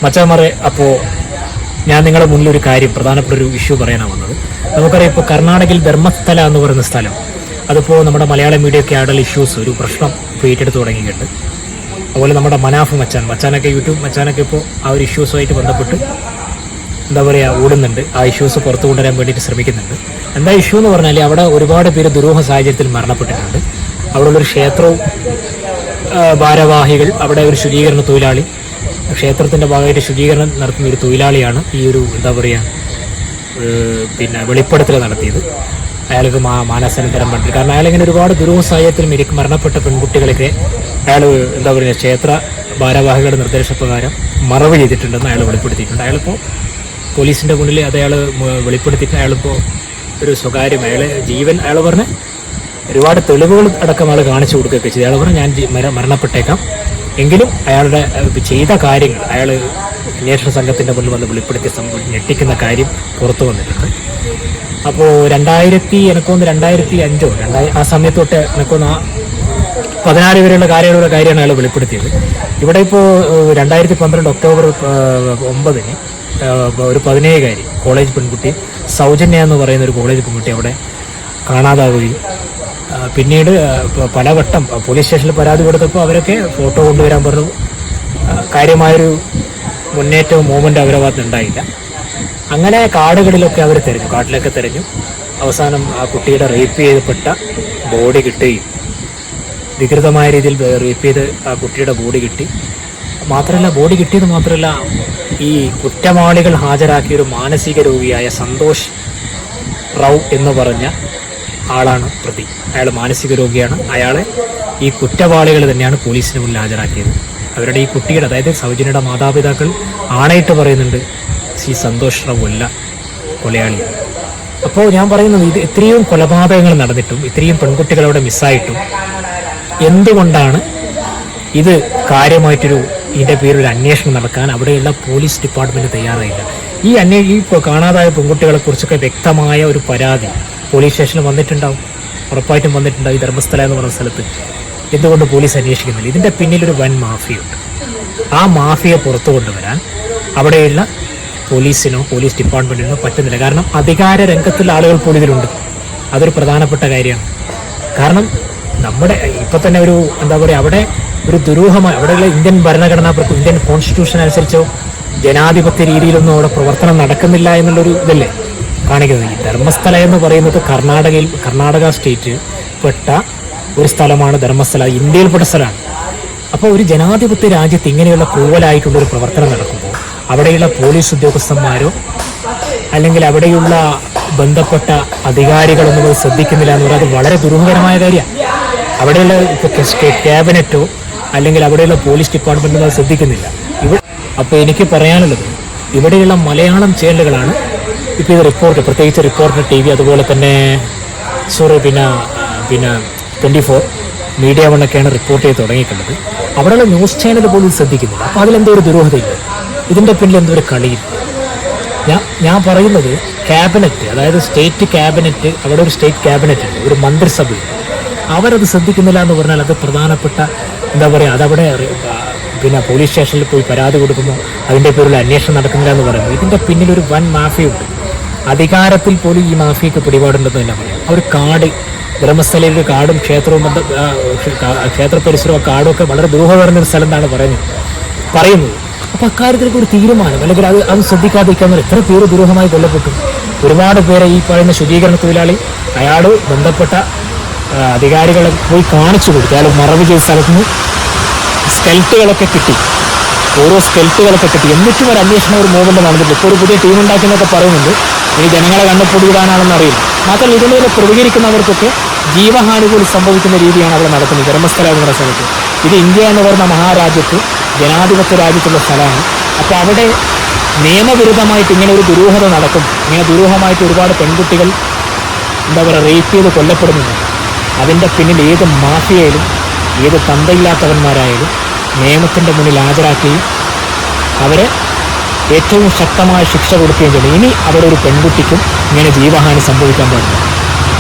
മച്ചാമാരെ, അപ്പോൾ ഞാൻ നിങ്ങളുടെ മുന്നിൽ ഒരു കാര്യം, പ്രധാനപ്പെട്ട ഒരു ഇഷ്യൂ പറയാനാണ് വന്നത്. നമുക്കറിയാം, ഇപ്പോൾ കർണാടകയിൽ ധർമ്മസ്ഥല എന്ന് പറയുന്ന സ്ഥലം, അതിപ്പോൾ നമ്മുടെ മലയാളം മീഡിയൊക്കെ ആയിട്ടുള്ള ഇഷ്യൂസ് ഒരു പ്രശ്നം ഇപ്പോൾ ഏറ്റെടുത്ത് തുടങ്ങിയിട്ടുണ്ട്. അതുപോലെ നമ്മുടെ മനാഫ് മച്ചാനൊക്കെ യൂട്യൂബ് മച്ചാനൊക്കെ ഇപ്പോൾ ആ ഒരു ഇഷ്യൂസുമായിട്ട് ബന്ധപ്പെട്ട് എന്താ പറയുക ഓടുന്നുണ്ട്, ആ ഇഷ്യൂസ് പുറത്തു കൊണ്ടുവരാൻ വേണ്ടിയിട്ട് ശ്രമിക്കുന്നുണ്ട്. എന്താ ഇഷ്യൂ എന്ന് പറഞ്ഞാൽ അവിടെ ഒരുപാട് പേര് ദുരൂഹ സാഹചര്യത്തിൽ മരണപ്പെട്ടിട്ടുണ്ട്. അവിടെയുള്ളൊരു ക്ഷേത്രവും ഭാരവാഹികൾ, അവിടെ ഒരു ശുചീകരണ തൊഴിലാളി, ക്ഷേത്രത്തിൻ്റെ ഭാഗമായിട്ട് ശുചീകരണം നടത്തുന്ന ഒരു തൊഴിലാളിയാണ് ഈ ഒരു എന്താ പറയുക വെളിപ്പെടുത്തൽ നടത്തിയത്. അയാൾക്ക് മാനസാന്തരം പറ്റി. കാരണം അയാളിങ്ങനെ ഒരുപാട് ദുരൂഹ സാഹചര്യത്തിൽ മരണപ്പെട്ട പെൺകുട്ടികളൊക്കെ അയാൾ എന്താ പറയുക ക്ഷേത്ര ഭാരവാഹികളുടെ നിർദ്ദേശപ്രകാരം മറവ് ചെയ്തിട്ടുണ്ടെന്ന് അയാൾ വെളിപ്പെടുത്തിയിട്ടുണ്ട്. അയാളിപ്പോൾ പോലീസിൻ്റെ മുന്നിൽ അത് അയാൾ വെളിപ്പെടുത്തിയിട്ട് അയാളിപ്പോൾ ഒരു സ്വകാര്യം അയാൾ പറഞ്ഞ് ഒരുപാട് തെളിവുകൾ അടക്കം അയാൾ കാണിച്ചു കൊടുക്കുകയൊക്കെ ചെയ്തു. അയാൾ പറഞ്ഞ് ഞാൻ മരണപ്പെട്ടേക്കാം, എങ്കിലും അയാളുടെ ചെയ്ത കാര്യങ്ങൾ അയാൾ അന്വേഷണ സംഘത്തിൻ്റെ മുന്നിൽ വന്ന് വെളിപ്പെടുത്തിയ ഞെട്ടിക്കുന്ന കാര്യം പുറത്തു വന്നിട്ടുണ്ട്. അപ്പോൾ 2005 ആ സമയത്ത് തൊട്ട് എനിക്കൊന്ന് 16 വരെയുള്ള കാര്യമാണ് അയാൾ വെളിപ്പെടുത്തിയത്. ഇവിടെ ഇപ്പോൾ 2012 ഒക്ടോബർ 9 ഒരു 17-കാരി കോളേജ് പെൺകുട്ടി സൗജന്യ എന്ന് പറയുന്ന ഒരു കോളേജ് പെൺകുട്ടി അവിടെ കാണാതാവുകയും പിന്നീട് പലവട്ടം പോലീസ് സ്റ്റേഷനിൽ പരാതി കൊടുത്തപ്പോൾ അവരൊക്കെ ഫോട്ടോ കൊണ്ടുവരാൻ പറഞ്ഞു. കാര്യമായൊരു മുന്നേറ്റവും മൂവ്മെൻറ്റ് അവരുടെ ഭാഗത്ത് ഉണ്ടായില്ല. അങ്ങനെ കാട്ടിലൊക്കെ തിരഞ്ഞു. അവസാനം ആ കുട്ടിയുടെ റേപ്പ് ചെയ്യപ്പെട്ട ബോഡി കിട്ടുകയും വികൃതമായ രീതിയിൽ റേപ്പ് ചെയ്ത് ആ കുട്ടിയുടെ ബോഡി കിട്ടി. ബോഡി കിട്ടിയത് മാത്രമല്ല, ഈ കുറ്റവാളികൾ ഹാജരാക്കിയൊരു മാനസിക രോഗിയായ സന്തോഷ് റാവു എന്ന് പറഞ്ഞ ആളാണ് പ്രതി. അയാൾ മാനസിക രോഗിയാണ്. അയാളെ ഈ കുറ്റവാളികൾ തന്നെയാണ് പോലീസിന് മുന്നിൽ ഹാജരാക്കിയത്. അവരുടെ ഈ കുട്ടിയുടെ, അതായത് സൗജന്യയുടെ മാതാപിതാക്കൾ ആണയിട്ട് പറയുന്നുണ്ട് ഈ സന്തോഷ് റാവു അല്ല കൊലയാളി. അപ്പോൾ ഞാൻ പറയുന്നത്, ഇത് ഇത്രയും കൊലപാതകങ്ങൾ നടന്നിട്ടും ഇത്രയും പെൺകുട്ടികളവിടെ മിസ്സായിട്ടും എന്തുകൊണ്ടാണ് ഇത് ഇതിൻ്റെ പേരിൽ ഒരു അന്വേഷണം നടക്കാൻ അവിടെയുള്ള പോലീസ് ഡിപ്പാർട്ട്മെൻറ്റ് തയ്യാറായില്ല? ഈ കാണാതായ പെൺകുട്ടികളെ കുറിച്ചൊക്കെ വ്യക്തമായ ഒരു പരാതി പോലീസ് സ്റ്റേഷനിൽ ഉറപ്പായിട്ടും വന്നിട്ടുണ്ടാവും. ഈ ധർമ്മസ്ഥല എന്ന് പറയുന്ന സ്ഥലത്ത് എന്തുകൊണ്ട് പോലീസ് അന്വേഷിക്കുന്നില്ല? ഇതിൻ്റെ പിന്നിലൊരു വൻ മാഫിയുണ്ട്. ആ മാഫിയെ പുറത്തു കൊണ്ടുവരാൻ അവിടെയുള്ള പോലീസിനോ പോലീസ് ഡിപ്പാർട്ട്മെൻറ്റിനോ പറ്റുന്നില്ല. കാരണം അധികാര രംഗത്തുള്ള ആളുകൾ പോലും ഇതിലുണ്ട്. അതൊരു പ്രധാനപ്പെട്ട കാര്യമാണ്. കാരണം നമ്മുടെ ഇപ്പം തന്നെ ഒരു എന്താ പറയുക, അവിടെ ഒരു ദുരൂഹമായ, അവിടെയുള്ള ഇന്ത്യൻ ഭരണഘടനാ ഇന്ത്യൻ കോൺസ്റ്റിറ്റ്യൂഷൻ അനുസരിച്ചോ ജനാധിപത്യ രീതിയിലൊന്നും അവിടെ പ്രവർത്തനം നടക്കുന്നില്ല എന്നുള്ളൊരു ഇതല്ലേ കാണിക്കുന്നത്. ഈ ധർമ്മസ്ഥല എന്ന് പറയുന്നത് കർണാടക സ്റ്റേറ്റ് പെട്ട ഒരു സ്ഥലമാണ് ധർമ്മസ്ഥല, ഇന്ത്യയിൽപ്പെട്ട സ്ഥലമാണ്. അപ്പോൾ ഒരു ജനാധിപത്യ രാജ്യത്ത് ഇങ്ങനെയുള്ള ക്രൂവലായിട്ടുള്ളൊരു പ്രവർത്തനം നടക്കുമ്പോൾ അവിടെയുള്ള പോലീസ് ഉദ്യോഗസ്ഥന്മാരോ അല്ലെങ്കിൽ അവിടെയുള്ള ബന്ധപ്പെട്ട അധികാരികളൊന്നും അത് ശ്രദ്ധിക്കുന്നില്ല എന്ന് പറയുന്നത് വളരെ ദുരൂഹകരമായ കാര്യമാണ്. അവിടെയുള്ള ഇപ്പോൾ ക്യാബിനറ്റോ അല്ലെങ്കിൽ അവിടെയുള്ള പോലീസ് ഡിപ്പാർട്ട്മെൻറ്റോ അത് ശ്രദ്ധിക്കുന്നില്ല. അപ്പോൾ എനിക്ക് പറയാനുള്ളത്, ഇവിടെയുള്ള മലയാളം ചാനലുകളാണ് ഇപ്പോൾ ഇത് പ്രത്യേകിച്ച് റിപ്പോർട്ടർ TV, അതുപോലെ തന്നെ പിന്നെ 24 മീഡിയ 1 ഒക്കെയാണ് റിപ്പോർട്ട് ചെയ്ത് തുടങ്ങിയിട്ടുള്ളത്. അവിടെയുള്ള ന്യൂസ് ചാനൽ പോലും ശ്രദ്ധിക്കുന്നില്ല. അപ്പോൾ അതിലെന്തോ ഒരു ദുരൂഹതയില്ല, ഇതിൻ്റെ പിന്നിൽ എന്തോ ഒരു കളിയില്ല. ഞാൻ പറയുന്നത് ക്യാബിനറ്റ്, അതായത് സ്റ്റേറ്റ് ക്യാബിനറ്റ്, അവിടെ ഒരു സ്റ്റേറ്റ് ക്യാബിനറ്റ് ഉണ്ട്, ഒരു മന്ത്രിസഭയുണ്ട്. അവരത് ശ്രദ്ധിക്കുന്നില്ല എന്ന് പറഞ്ഞാൽ അത് പ്രധാനപ്പെട്ട എന്താ പറയുക, അതവിടെ പോലീസ് സ്റ്റേഷനിൽ പോയി പരാതി കൊടുക്കുമ്പോൾ അതിൻ്റെ പേരിൽ അന്വേഷണം നടക്കുന്നില്ല എന്ന് പറയുന്നത് ഇതിൻ്റെ പിന്നിലൊരു വൻ മാഫിയുണ്ട്. അധികാരത്തിൽ പോലും ഈ മാഫിയക്ക് പിടിപാടുണ്ടെന്ന് തന്നെ പറയാം. ആ ഒരു ധർമ്മസ്ഥലയിൽ ഒരു കാടും ക്ഷേത്രവും ക്ഷേത്ര പരിസരവും കാടും ഒക്കെ വളരെ ദുരൂഹകരമായ ഒരു സ്ഥലം എന്നാണ് പറയുന്നത്. അപ്പോൾ അക്കാര്യത്തിലേക്ക് ഒരു തീരുമാനം, അല്ലെങ്കിൽ അത് ശ്രദ്ധിക്കാതിരിക്കാൻ എത്ര പേര് ദുരൂഹമായി കൊല്ലപ്പെട്ടു. ഒരുപാട് പേരെ ഈ പറയുന്ന ശുചീകരണ തൊഴിലാളി അയാൾ ബന്ധപ്പെട്ട അധികാരികളെ പോയി കാണിച്ചു കൊടുത്തു. അയാൾ മറവ് ചെയ്ത സ്ഥലത്തുനിന്ന് സ്കെൽറ്റുകളൊക്കെ കിട്ടി, ഓരോ സ്കെൽറ്റുകളൊക്കെ കിട്ടി. എന്നിട്ടും ഒരു അന്വേഷണം, ഒരു മൂവ്മെന്റ് നടന്നിട്ടില്ല. ഇപ്പോൾ ഒരു പുതിയ ടീം ഉണ്ടാക്കുന്നൊക്കെ പറയുന്നുണ്ട്. ഇനി ജനങ്ങളെ കണ്ണപ്പൊടിയിടാനാണെന്ന് അറിയില്ല. മാത്രമല്ല ഇതിനെതിരെ പ്രതികരിക്കുന്നവർക്കൊക്കെ ജീവഹാനി പോലും സംഭവിക്കുന്ന രീതിയാണ് അവിടെ നടക്കുന്നത്. ധർമ്മസ്ഥല എന്ന് പറയുന്ന സ്ഥലത്ത്, ഇത് ഇന്ത്യ എന്ന് പറയുന്ന മഹാരാജ്യത്ത്, ജനാധിപത്യ രാജ്യത്തുള്ള സ്ഥലമാണ്. അപ്പോൾ അവിടെ നിയമവിരുദ്ധമായിട്ട് ഇങ്ങനെ ഒരു ദുരൂഹത നടക്കും. ഇങ്ങനെ ദുരൂഹമായിട്ട് ഒരുപാട് പെൺകുട്ടികൾ എന്താ പറയുക റേപ്പ് ചെയ്ത് കൊല്ലപ്പെടുന്നുണ്ട്. അതിൻ്റെ പിന്നിൽ ഏത് മാഫിയയിലും ഏത് തന്തയില്ലാത്തവന്മാരായാലും നിയമത്തിൻ്റെ മുന്നിൽ ഹാജരാക്കുകയും അവരെ ഏറ്റവും ശക്തമായ ശിക്ഷ കൊടുക്കുകയും ചെയ്യും. ഇനി അവിടെ ഒരു പെൺകുട്ടിക്കും ഇങ്ങനെ ജീവഹാനി സംഭവിക്കാൻ പാടില്ല.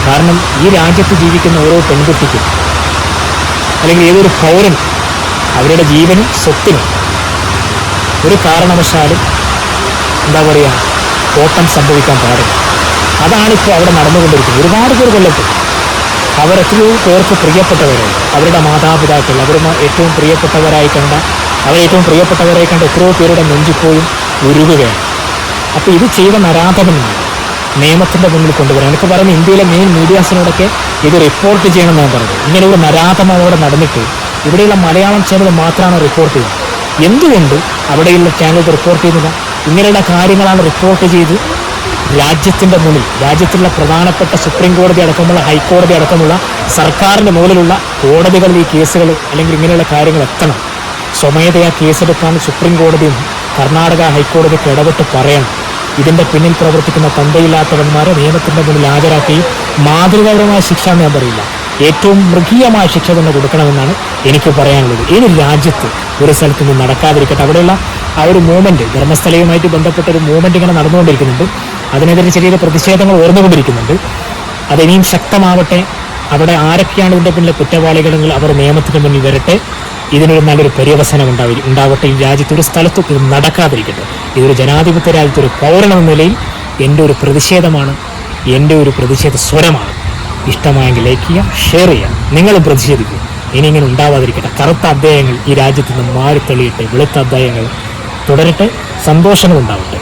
കാരണം ഈ രാജ്യത്ത് ജീവിക്കുന്ന ഓരോ പെൺകുട്ടിക്കും അല്ലെങ്കിൽ ഏതൊരു പൗരനും അവരുടെ ജീവനും സ്വത്തിനും ഒരു കാരണവശാലും എന്താ പറയുക കോട്ടം സംഭവിക്കാൻ പാടില്ല. അതാണിപ്പോൾ അവിടെ നടന്നുകൊണ്ടിരിക്കുന്നത്. ഒരുപാട് പേർ കൊല്ലപ്പെട്ടു. അവരെത്രയോ പേർക്ക് പ്രിയപ്പെട്ടവരായി, അവരുടെ മാതാപിതാക്കൾ, ഏറ്റവും പ്രിയപ്പെട്ടവരായി കണ്ട എത്രയോ പേരുടെ നെഞ്ചിപ്പോയും ഉരുകുകയാണ്. അപ്പോൾ ഇത് ചെയ്ത നരാധകനാണ് നിയമത്തിൻ്റെ മുന്നിൽ കൊണ്ടുവരാൻ. എനിക്ക് പറയുന്നത് ഇന്ത്യയിലെ മെയിൻ മീഡിയാസിനോടൊക്കെ ഇത് റിപ്പോർട്ട് ചെയ്യണമെന്ന് ഞാൻ പറഞ്ഞത്. ഇങ്ങനെ ഒരു നരാധം അവിടെ നടന്നിട്ട് ഇവിടെയുള്ള മലയാളം ചാനൽ മാത്രമാണ് റിപ്പോർട്ട് ചെയ്യുന്നത്. എന്തുകൊണ്ട് അവിടെയുള്ള ചാനൽ റിപ്പോർട്ട് ചെയ്യുന്നില്ല? ഇങ്ങനെയുള്ള കാര്യങ്ങളാണ് റിപ്പോർട്ട് ചെയ്ത് രാജ്യത്തിൻ്റെ മുന്നിൽ, രാജ്യത്തുള്ള പ്രധാനപ്പെട്ട സുപ്രീം കോടതി അടക്കമുള്ള ഹൈക്കോടതി അടക്കമുള്ള സർക്കാരിൻ്റെ മുകളിലുള്ള കോടതികളിൽ ഈ കേസുകൾ അല്ലെങ്കിൽ ഇങ്ങനെയുള്ള കാര്യങ്ങൾ എത്തണം. സ്വമേധയാ കേസെടുക്കാൻ സുപ്രീം കോടതിയും കർണാടക ഹൈക്കോടതിക്ക് ഇടപെട്ട് പറയണം. ഇതിൻ്റെ പിന്നിൽ പ്രവർത്തിക്കുന്ന തന്തയില്ലാത്തവന്മാരെ നിയമത്തിൻ്റെ മുന്നിൽ ഹാജരാക്കുകയും മാതൃകാപരമായ ശിക്ഷ എന്ന് ഞാൻ പറയില്ല, ഏറ്റവും മൃഗീയമായ ശിക്ഷ തന്നെ കൊടുക്കണമെന്നാണ് എനിക്ക് പറയാനുള്ളത്. ഏത് രാജ്യത്ത് ഒരു സ്ഥലത്ത് നിന്ന് നടക്കാതിരിക്കട്ടെ. അവിടെയുള്ള ആ ഒരു മൂവ്മെൻറ്റ്, ധർമ്മസ്ഥലയുമായിട്ട് ബന്ധപ്പെട്ട ഒരു മൂവ്മെൻറ്റ് ഇങ്ങനെ നടന്നുകൊണ്ടിരിക്കുന്നുണ്ട്. അതിനെതിരെ ചെറിയ പ്രതിഷേധങ്ങൾ ഉയർന്നുകൊണ്ടിരിക്കുന്നുണ്ട്. അതിനിയും ശക്തമാവട്ടെ. അവിടെ ആരൊക്കെയാണ് ഇതിൻ്റെ പിന്നിലെ കുറ്റവാളികളെങ്കിൽ അവർ നിയമത്തിൻ്റെ മുന്നിൽ വരട്ടെ. ഇതിനൊരു നല്ലൊരു പര്യവസാനം ഉണ്ടാവട്ടെ. ഈ രാജ്യത്ത് ഒരു സ്ഥലത്തും ഇത് നടക്കാതിരിക്കട്ടെ. ഇതൊരു ജനാധിപത്യ രാജ്യത്ത് ഒരു പൗരനെന്ന നിലയിൽ എൻ്റെ ഒരു പ്രതിഷേധമാണ്, എൻ്റെ ഒരു പ്രതിഷേധ സ്വരമാണ്. ഇഷ്ടമായെങ്കിൽ ലൈക്ക് ചെയ്യുക, ഷെയർ ചെയ്യുക. നിങ്ങളും പ്രതിഷേധിക്കുക. ഇനി ഇങ്ങനെ ഉണ്ടാവാതിരിക്കട്ടെ. കറുത്ത അധ്യായങ്ങൾ ഈ രാജ്യത്ത് നിന്ന് മാറിത്തെളിയട്ടെ. വെളുത്ത അധ്യായങ്ങൾ തുടരട്ടെ. സന്തോഷങ്ങൾ ഉണ്ടാവട്ടെ.